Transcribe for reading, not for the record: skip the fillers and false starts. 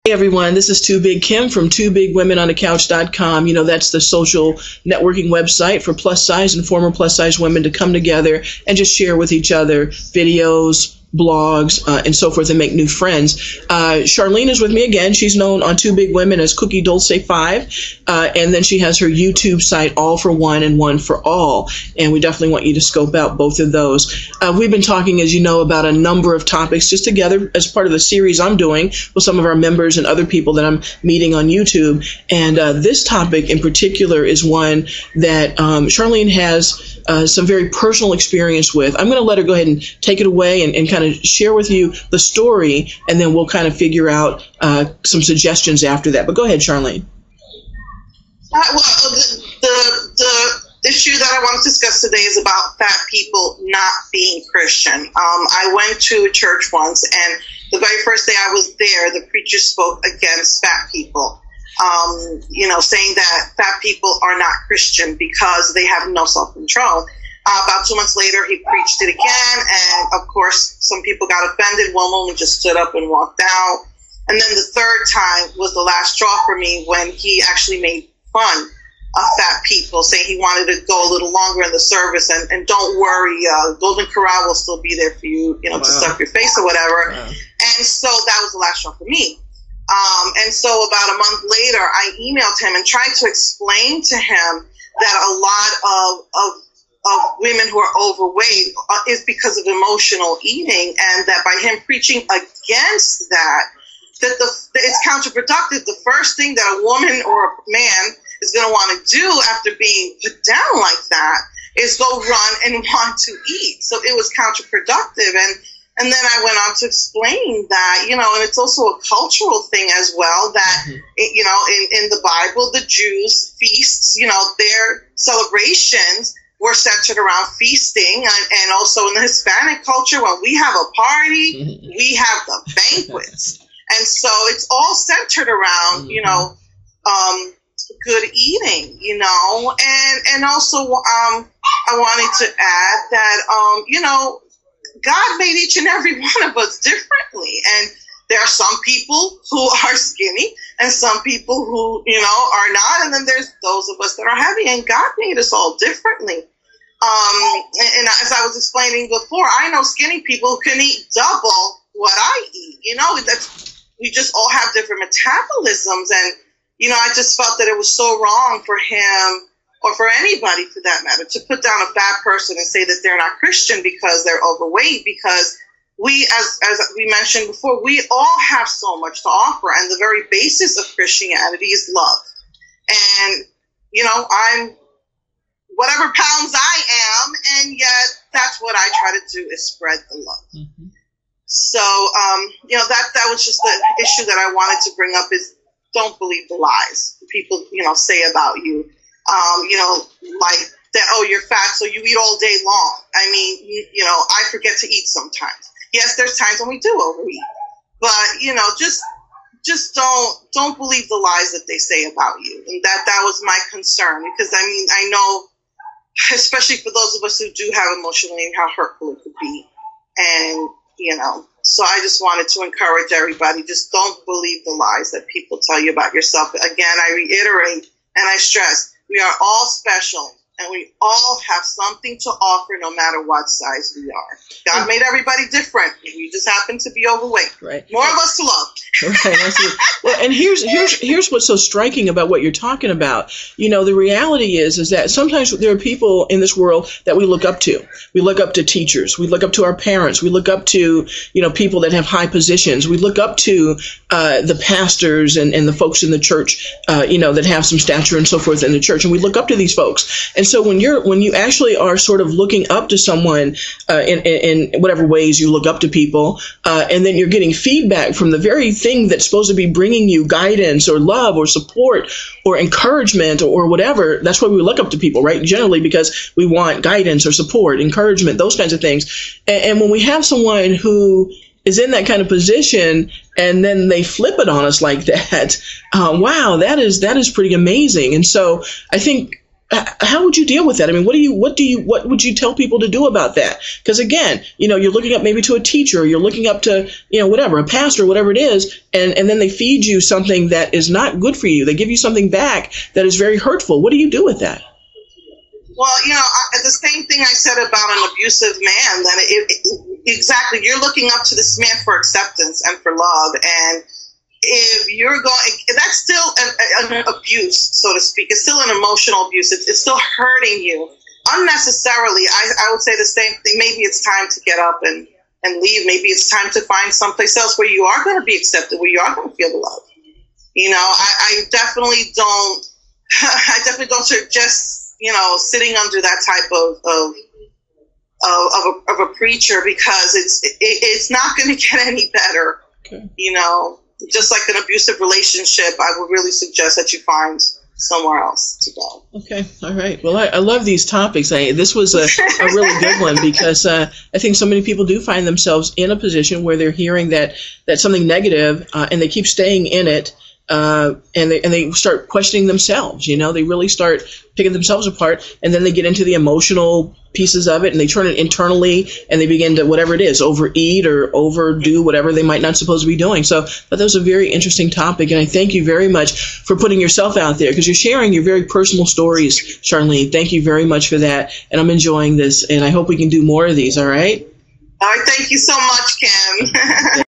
Hey everyone, this is Too Big Kim from TwoBigWomenOnTheCouch.com. You know, that's the social networking website for plus size and former plus size women to come together and just share with each other videos, blogs, and so forth, and make new friends. Charlene is with me again. She's known on Two Big Women as Cookie Dulce 5, and then she has her YouTube site, All for One and One for All, and we definitely want you to scope out both of those. We've been talking, as you know, about a number of topics just together as part of the series I'm doing with some of our members and other people that I'm meeting on YouTube, and this topic in particular is one that Charlene has some very personal experience with. I'm going to let her go ahead and take it away and kind of share with you the story, and then we'll kind of figure out some suggestions after that. But go ahead, Charlene. The issue that I want to discuss today is about fat people not being Christian. I went to a church once, and the very first day I was there, the preacher spoke against fat people. Saying that fat people are not Christian because they have no self-control. About 2 months later, he preached it again, and of course, some people got offended. One woman just stood up and walked out. And then the third time was the last straw for me when he actually made fun of fat people, saying he wanted to go a little longer in the service, and don't worry, Golden Corral will still be there for you, to stuff your face or whatever. Wow. And so that was the last straw for me. And so about a month later, I emailed him and tried to explain to him that a lot of women who are overweight is because of emotional eating, and that by him preaching against that it's counterproductive. The first thing that a woman or a man is going to want to do after being put down like that is go run and want to eat. So it was counterproductive. And then I went on to explain that, and it's also a cultural thing as well, that, in the Bible, the Jews' feasts, their celebrations were centered around feasting. And also in the Hispanic culture, when we have a party, we have the banquets. And so it's all centered around, good eating, and also I wanted to add that, God made each and every one of us differently. And there are some people who are skinny and some people who, are not. And then there's those of us that are heavy, and God made us all differently. And as I was explaining before, I know skinny people who can eat double what I eat. We just all have different metabolisms. And, I just felt that it was so wrong for him, or for anybody for that matter, to put down a fat person and say that they're not Christian because they're overweight, because we, as we mentioned before, we all have so much to offer, and the very basis of Christianity is love. And, I'm whatever pounds I am, and yet that's what I try to do, is spread the love. Mm-hmm. So, that was just the issue that I wanted to bring up, is don't believe the lies people, say about you. Like that, oh, you're fat, so you eat all day long. I mean, I forget to eat sometimes. Yes, there's times when we do overeat, but, just don't believe the lies that they say about you. And that was my concern, because I know, especially for those of us who do have emotional eating, how hurtful it could be. And, so I just wanted to encourage everybody, just don't believe the lies that people tell you about yourself. Again, I reiterate and I stress, we are all special, and we all have something to offer no matter what size we are. God made everybody different. We just happen to be overweight. Right. More of us to love. Right. Well, and here's what's so striking about what you're talking about. The reality is that sometimes there are people in this world that we look up to. We look up to teachers. We look up to our parents. We look up to, people that have high positions. We look up to the pastors and the folks in the church, that have some stature and so forth in the church. And we look up to these folks. And so when you actually are sort of looking up to someone in whatever ways you look up to people, and then you're getting feedback from the very thing that's supposed to be bringing you guidance or love or support or encouragement or whatever, that's why we look up to people, right? Generally because we want guidance or support, encouragement, those kinds of things. And when we have someone who is in that kind of position and then they flip it on us like that, wow, that is pretty amazing. And so I think how would you deal with that? I mean, what would you tell people to do about that? Because again, you're looking up maybe to a teacher, or you're looking up to, whatever, a pastor, whatever it is, and then they feed you something that is not good for you. They give you something back that is very hurtful. What do you do with that? Well, the same thing I said about an abusive man, that exactly, you're looking up to this man for acceptance and for love, and if you're going, that's still an abuse, so to speak. It's still an emotional abuse. It's still hurting you unnecessarily. I would say the same thing. Maybe it's time to get up and leave. Maybe it's time to find someplace else where you are going to be accepted, where you are going to feel the love. I definitely don't. I definitely don't suggest sitting under that type of a preacher, because it's not going to get any better. Okay. Just like an abusive relationship, I would really suggest that you find somewhere else to go. Okay. All right. Well, I love these topics. This was a really good one, because I think so many people do find themselves in a position where they're hearing that something negative, and they keep staying in it. And they start questioning themselves, they really start picking themselves apart, and then they get into the emotional pieces of it, and they turn it internally, and they begin to, whatever it is, overeat or overdo whatever they might not supposed to be doing. So that was a very interesting topic, and I thank you very much for putting yourself out there, because you're sharing your very personal stories, Charlene. Thank you very much for that, and I'm enjoying this, and I hope we can do more of these, all right? All right, thank you so much, Kim.